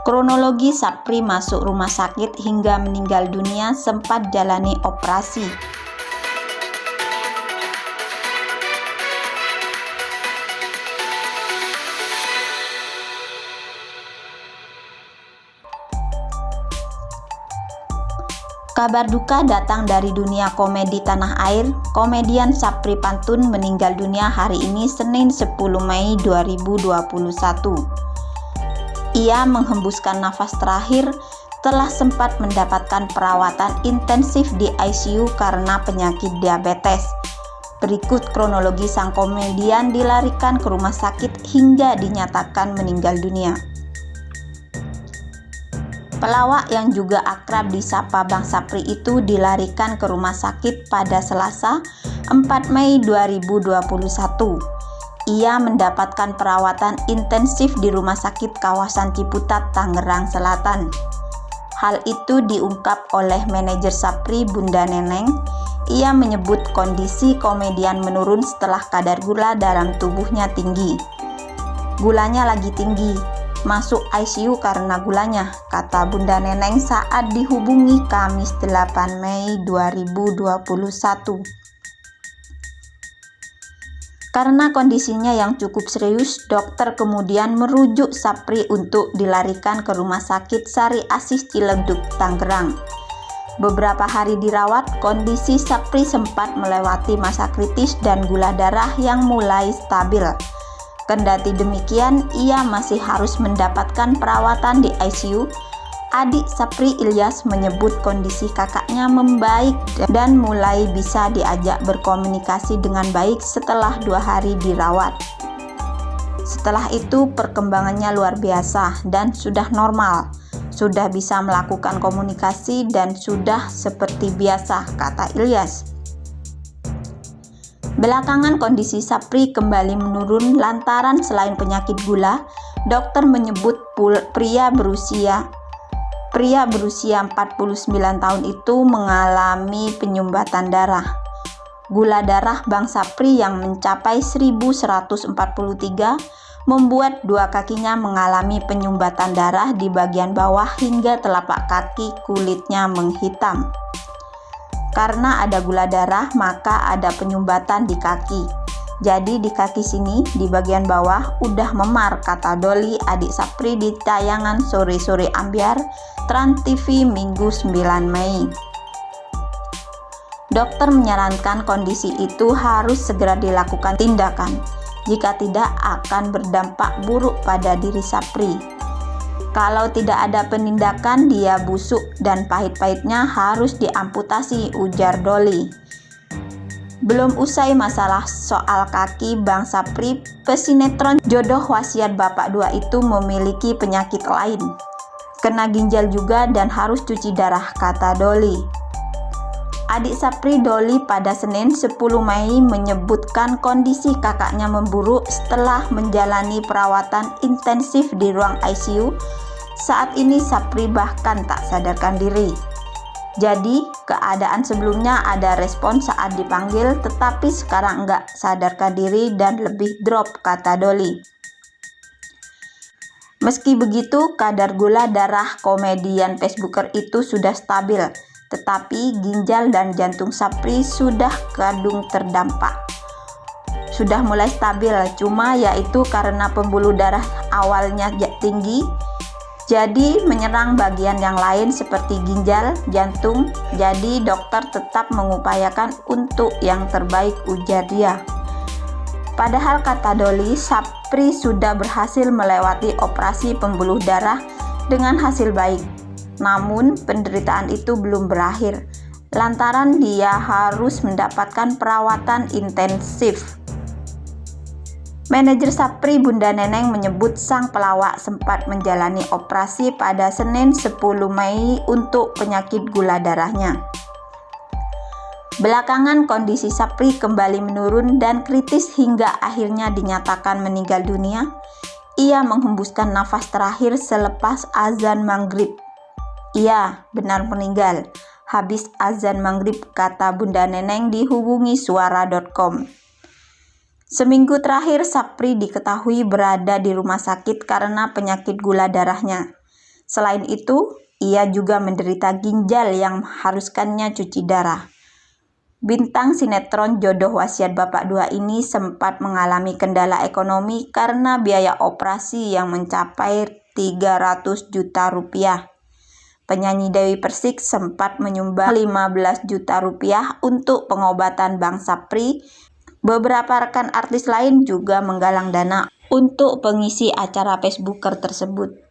Kronologi Sapri masuk rumah sakit hingga meninggal dunia sempat jalani operasi. Kabar duka datang dari dunia komedi tanah air. Komedian Sapri Pantun meninggal dunia hari ini Senin 10 Mei 2021. Ia menghembuskan nafas terakhir telah sempat mendapatkan perawatan intensif di ICU karena penyakit diabetes. Berikut kronologi sang komedian dilarikan ke rumah sakit hingga dinyatakan meninggal dunia. Pelawak yang juga akrab disapa Bang Sapri itu dilarikan ke rumah sakit pada Selasa 4 Mei 2021. Ia mendapatkan perawatan intensif di Rumah Sakit Kawasan Ciputat, Tangerang Selatan. Hal itu diungkap oleh manajer Sapri, Bunda Neneng. Ia menyebut kondisi komedian menurun setelah kadar gula dalam tubuhnya tinggi. Gulanya lagi tinggi, masuk ICU karena gulanya, kata Bunda Neneng saat dihubungi Kamis 8 Mei 2021. Karena kondisinya yang cukup serius, dokter kemudian merujuk Sapri untuk dilarikan ke Rumah Sakit Sari Asih Ciledug, Tangerang. Beberapa hari dirawat, kondisi Sapri sempat melewati masa kritis dan gula darah yang mulai stabil. Kendati demikian, ia masih harus mendapatkan perawatan di ICU. Adik Sapri, Ilyas, menyebut kondisi kakaknya membaik dan mulai bisa diajak berkomunikasi dengan baik setelah 2 hari dirawat. Setelah itu perkembangannya luar biasa dan sudah normal, sudah bisa melakukan komunikasi dan sudah seperti biasa, kata Ilyas. Belakangan kondisi Sapri kembali menurun lantaran selain penyakit gula, dokter menyebut pria berusia 49 tahun itu mengalami penyumbatan darah. Gula darah Bang Sapri yang mencapai 1143 membuat 2 kakinya mengalami penyumbatan darah di bagian bawah hingga telapak kaki kulitnya menghitam. Karena ada gula darah, maka ada penyumbatan di kaki. Jadi di kaki sini, di bagian bawah, udah memar, kata Doli, adik Sapri di tayangan Sore-Sore Ambyar, Trans TV Minggu 9 Mei. Dokter menyarankan kondisi itu harus segera dilakukan tindakan, jika tidak akan berdampak buruk pada diri Sapri. Kalau tidak ada penindakan, dia busuk dan pahit-pahitnya harus diamputasi, ujar Doli. Belum usai masalah soal kaki Bang Sapri, pesinetron Jodoh Wasiat Bapak 2 itu memiliki penyakit lain. Kena ginjal juga dan harus cuci darah, kata Doli. Adik Sapri, Doli, pada Senin 10 Mei menyebutkan kondisi kakaknya memburuk setelah menjalani perawatan intensif di ruang ICU. Saat ini Sapri bahkan tak sadarkan diri. Jadi, keadaan sebelumnya ada respon saat dipanggil, tetapi sekarang enggak sadarkan diri dan lebih drop, kata Doli. Meski begitu, kadar gula darah komedian Facebooker itu sudah stabil, tetapi ginjal dan jantung Sapri sudah kadung terdampak. Sudah mulai stabil, cuma yaitu karena pembuluh darah awalnya tinggi, jadi menyerang bagian yang lain seperti ginjal, jantung. Jadi dokter tetap mengupayakan untuk yang terbaik, ujar dia. Padahal kata Doli, Sapri sudah berhasil melewati operasi pembuluh darah dengan hasil baik. Namun penderitaan itu belum berakhir, lantaran dia harus mendapatkan perawatan intensif. Manajer Sapri, Bunda Neneng, menyebut sang pelawak sempat menjalani operasi pada Senin 10 Mei untuk penyakit gula darahnya. Belakangan kondisi Sapri kembali menurun dan kritis hingga akhirnya dinyatakan meninggal dunia. Ia menghembuskan nafas terakhir selepas azan maghrib. Ia benar meninggal habis azan maghrib, kata Bunda Neneng dihubungi suara.com. Seminggu terakhir Sapri diketahui berada di rumah sakit karena penyakit gula darahnya. Selain itu, ia juga menderita ginjal yang mengharuskannya cuci darah. Bintang sinetron Jodoh Wasiat Bapak 2 ini sempat mengalami kendala ekonomi karena biaya operasi yang mencapai 300 juta rupiah. Penyanyi Dewi Persik sempat menyumbang 15 juta rupiah untuk pengobatan Bang Sapri. Beberapa rekan artis lain juga menggalang dana untuk pengisi acara Facebooker tersebut.